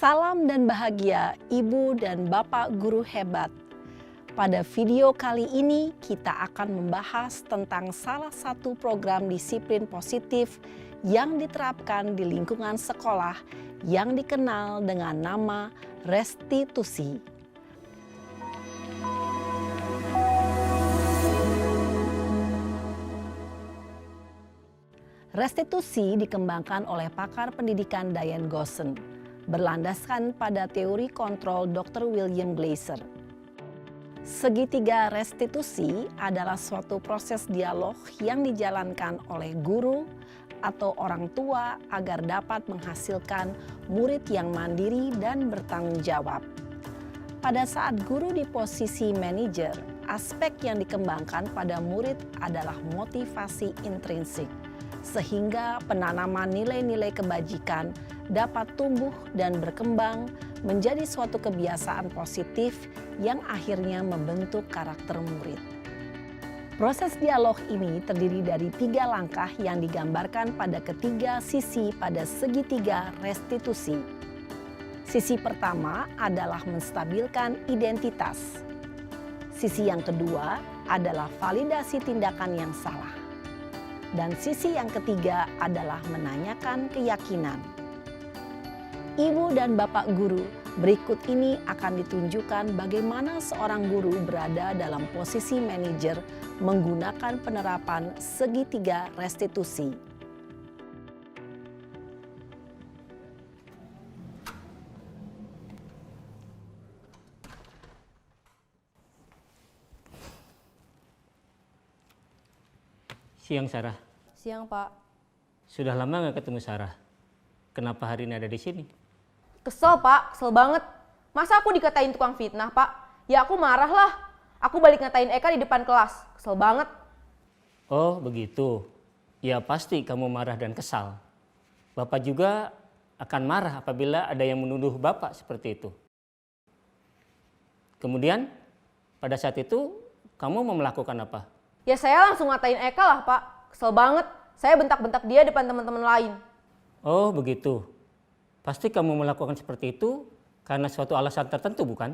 Salam dan bahagia Ibu dan Bapak guru hebat. Pada video kali ini kita akan membahas tentang salah satu program disiplin positif yang diterapkan di lingkungan sekolah yang dikenal dengan nama restitusi. Restitusi dikembangkan oleh pakar pendidikan Diane Gosson, berlandaskan pada teori kontrol Dr. William Glasser. Segitiga restitusi adalah suatu proses dialog yang dijalankan oleh guru atau orang tua agar dapat menghasilkan murid yang mandiri dan bertanggung jawab. Pada saat guru di posisi manajer, aspek yang dikembangkan pada murid adalah motivasi intrinsik, sehingga penanaman nilai-nilai kebajikan dapat tumbuh dan berkembang menjadi suatu kebiasaan positif yang akhirnya membentuk karakter murid. Proses dialog ini terdiri dari 3 langkah yang digambarkan pada ketiga sisi pada segitiga restitusi. Sisi pertama adalah menstabilkan identitas. Sisi yang kedua adalah validasi tindakan yang salah. Dan sisi yang ketiga adalah menanyakan keyakinan. Ibu dan Bapak guru, berikut ini akan ditunjukkan bagaimana seorang guru berada dalam posisi manajer menggunakan penerapan segitiga restitusi. Siang, Sarah. Siang, Pak. Sudah lama nggak ketemu Sarah? Kenapa hari ini ada di sini? Kesel, Pak. Kesel banget. Masa aku dikatain tukang fitnah, Pak? Ya aku marah lah. Aku balik ngatain Eka di depan kelas. Kesel banget. Oh, begitu. Ya pasti kamu marah dan kesal. Bapak juga akan marah apabila ada yang menuduh Bapak seperti itu. Kemudian, pada saat itu, kamu mau melakukan apa? Ya saya langsung ngatain Eka lah, Pak. Kesel banget. Saya bentak-bentak dia depan teman-teman lain. Oh, begitu. Pasti kamu melakukan seperti itu karena suatu alasan tertentu, bukan?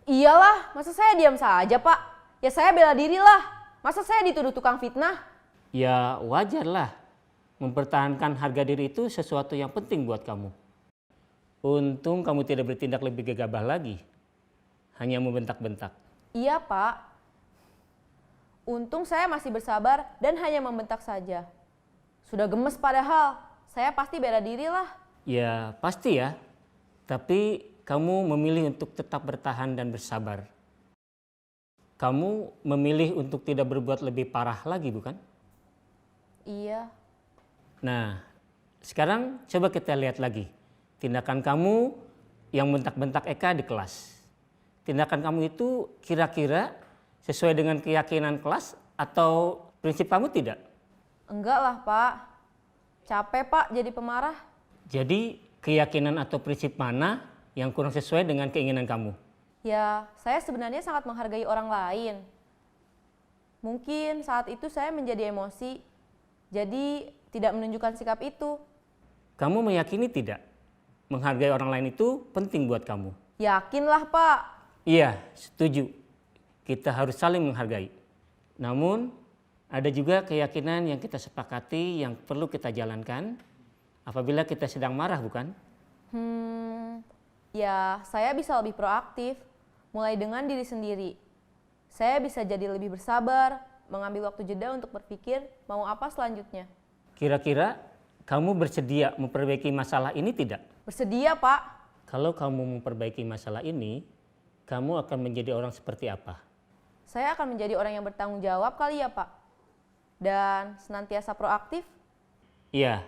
Iyalah, masa saya diam saja, Pak? Ya saya bela diri lah. Masa saya dituduh tukang fitnah? Ya wajarlah. Mempertahankan harga diri itu sesuatu yang penting buat kamu. Untung kamu tidak bertindak lebih gegabah lagi. Hanya membentak-bentak. Iya, Pak. Untung saya masih bersabar dan hanya membentak saja. Sudah gemes padahal, saya pasti bela diri lah. Ya pasti ya, tapi kamu memilih untuk tetap bertahan dan bersabar. Kamu memilih untuk tidak berbuat lebih parah lagi, bukan? Iya. Nah, sekarang coba kita lihat lagi. Tindakan kamu yang bentak-bentak Eka di kelas. Tindakan kamu itu kira-kira sesuai dengan keyakinan kelas atau prinsip kamu tidak? Enggak lah, Pak. Capek, Pak, jadi pemarah. Jadi keyakinan atau prinsip mana yang kurang sesuai dengan keinginan kamu? Ya, saya sebenarnya sangat menghargai orang lain. Mungkin saat itu saya menjadi emosi, jadi tidak menunjukkan sikap itu. Kamu meyakini tidak? Menghargai orang lain itu penting buat kamu? Yakinlah, Pak. Iya, setuju. Kita harus saling menghargai. Namun, ada juga keyakinan yang kita sepakati yang perlu kita jalankan apabila kita sedang marah, bukan? Ya saya bisa lebih proaktif, mulai dengan diri sendiri. Saya bisa jadi lebih bersabar, mengambil waktu jeda untuk berpikir mau apa selanjutnya. Kira-kira kamu bersedia memperbaiki masalah ini tidak? Bersedia, Pak. Kalau kamu memperbaiki masalah ini, kamu akan menjadi orang seperti apa? Saya akan menjadi orang yang bertanggung jawab kali ya, Pak. Dan senantiasa proaktif. Iya,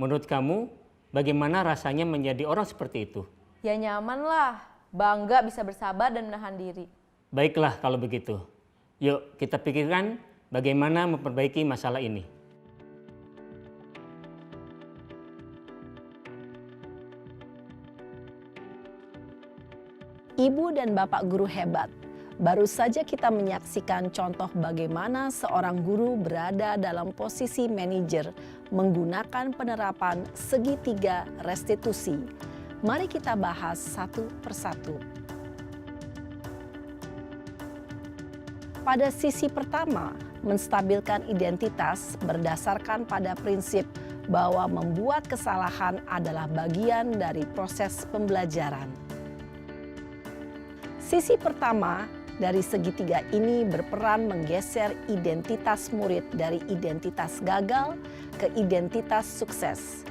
menurut kamu bagaimana rasanya menjadi orang seperti itu? Ya nyaman lah, bangga bisa bersabar dan menahan diri. Baiklah kalau begitu. Yuk kita pikirkan bagaimana memperbaiki masalah ini. Ibu dan Bapak guru hebat, baru saja kita menyaksikan contoh bagaimana seorang guru berada dalam posisi manajer menggunakan penerapan segitiga restitusi. Mari kita bahas satu persatu. Pada sisi pertama, menstabilkan identitas berdasarkan pada prinsip bahwa membuat kesalahan adalah bagian dari proses pembelajaran. Sisi pertama dari segitiga ini berperan menggeser identitas murid dari identitas gagal ke identitas sukses.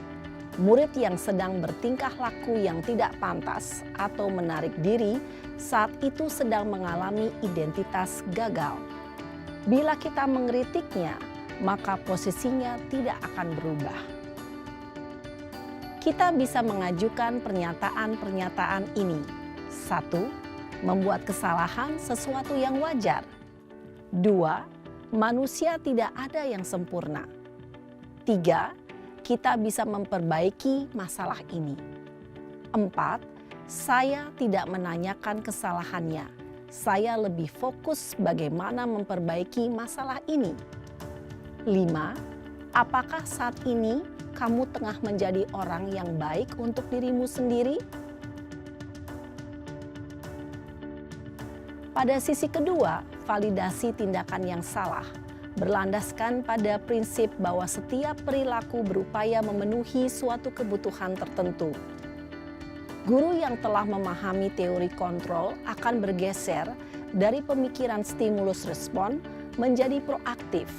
Murid yang sedang bertingkah laku yang tidak pantas atau menarik diri saat itu sedang mengalami identitas gagal. Bila kita mengkritiknya, maka posisinya tidak akan berubah. Kita bisa mengajukan pernyataan-pernyataan ini. 1. Membuat kesalahan sesuatu yang wajar. 2. Manusia tidak ada yang sempurna. 3. Kita bisa memperbaiki masalah ini. 4. Saya tidak menanyakan kesalahannya. Saya lebih fokus bagaimana memperbaiki masalah ini. 5. Apakah saat ini kamu tengah menjadi orang yang baik untuk dirimu sendiri? Pada sisi kedua, validasi tindakan yang salah berlandaskan pada prinsip bahwa setiap perilaku berupaya memenuhi suatu kebutuhan tertentu. Guru yang telah memahami teori kontrol akan bergeser dari pemikiran stimulus respon menjadi proaktif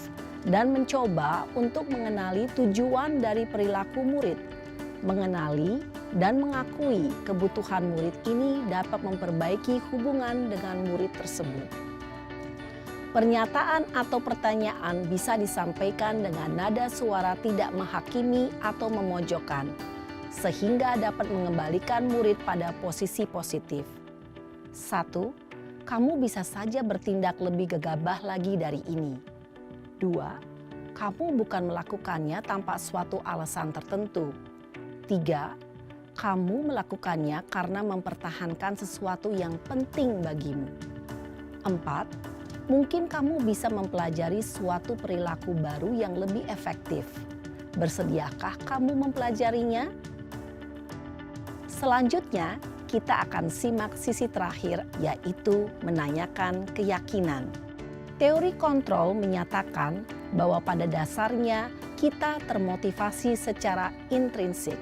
dan mencoba untuk mengenali tujuan dari perilaku murid. Mengenali dan mengakui kebutuhan murid ini dapat memperbaiki hubungan dengan murid tersebut. Pernyataan atau pertanyaan bisa disampaikan dengan nada suara tidak menghakimi atau memojokkan, sehingga dapat mengembalikan murid pada posisi positif. 1. Kamu bisa saja bertindak lebih gegabah lagi dari ini. 2. Kamu bukan melakukannya tanpa suatu alasan tertentu. 3. Kamu melakukannya karena mempertahankan sesuatu yang penting bagimu. 4. Mungkin kamu bisa mempelajari suatu perilaku baru yang lebih efektif. Bersediakah kamu mempelajarinya? Selanjutnya, kita akan simak sisi terakhir, yaitu menanyakan keyakinan. Teori kontrol menyatakan bahwa pada dasarnya kita termotivasi secara intrinsik.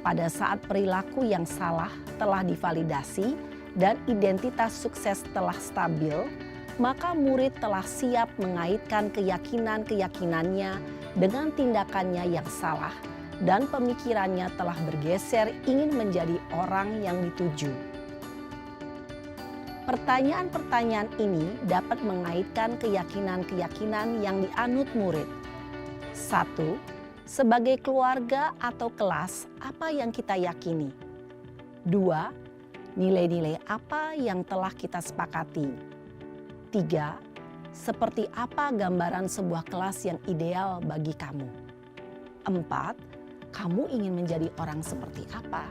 Pada saat perilaku yang salah telah divalidasi dan identitas sukses telah stabil, maka murid telah siap mengaitkan keyakinan-keyakinannya dengan tindakannya yang salah dan pemikirannya telah bergeser ingin menjadi orang yang dituju. Pertanyaan-pertanyaan ini dapat mengaitkan keyakinan-keyakinan yang dianut murid. 1. Sebagai keluarga atau kelas, apa yang kita yakini? 2. Nilai-nilai apa yang telah kita sepakati? 3. Seperti apa gambaran sebuah kelas yang ideal bagi kamu? 4. Kamu ingin menjadi orang seperti apa?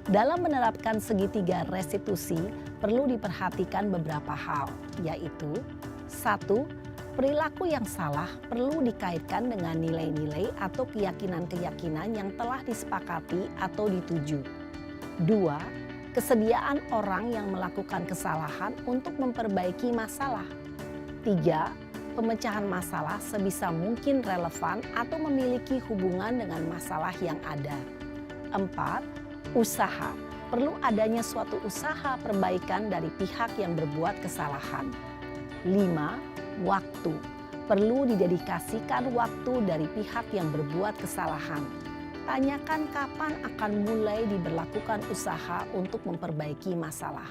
Dalam menerapkan segitiga restitusi, perlu diperhatikan beberapa hal, yaitu 1. Perilaku yang salah perlu dikaitkan dengan nilai-nilai atau keyakinan-keyakinan yang telah disepakati atau dituju. 2. Kesediaan orang yang melakukan kesalahan untuk memperbaiki masalah. 3. Pemecahan masalah sebisa mungkin relevan atau memiliki hubungan dengan masalah yang ada. 4. Usaha. Perlu adanya suatu usaha perbaikan dari pihak yang berbuat kesalahan. 5. Waktu. Perlu didedikasikan waktu dari pihak yang berbuat kesalahan. Tanyakan kapan akan mulai diberlakukan usaha untuk memperbaiki masalah.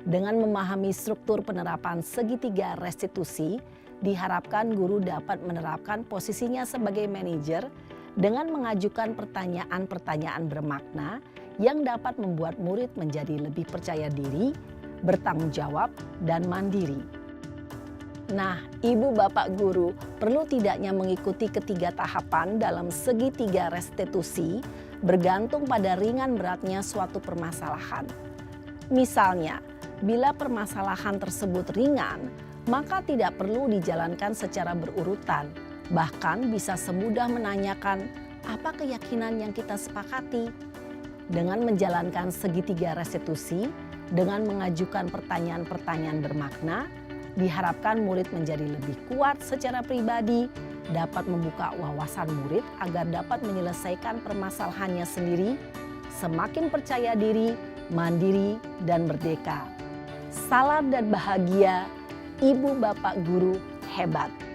Dengan memahami struktur penerapan segitiga restitusi, diharapkan guru dapat menerapkan posisinya sebagai manajer dengan mengajukan pertanyaan-pertanyaan bermakna yang dapat membuat murid menjadi lebih percaya diri, bertanggung jawab, dan mandiri. Nah, ibu bapak guru perlu tidaknya mengikuti ketiga tahapan dalam segitiga restitusi bergantung pada ringan beratnya suatu permasalahan. Misalnya, bila permasalahan tersebut ringan, maka tidak perlu dijalankan secara berurutan, Bahkan bisa semudah menanyakan apa keyakinan yang kita sepakati. Dengan menjalankan segitiga restitusi, dengan mengajukan pertanyaan-pertanyaan bermakna, diharapkan murid menjadi lebih kuat secara pribadi, dapat membuka wawasan murid agar dapat menyelesaikan permasalahannya sendiri, semakin percaya diri, mandiri, dan merdeka. Salam dan bahagia, Ibu Bapak Guru hebat.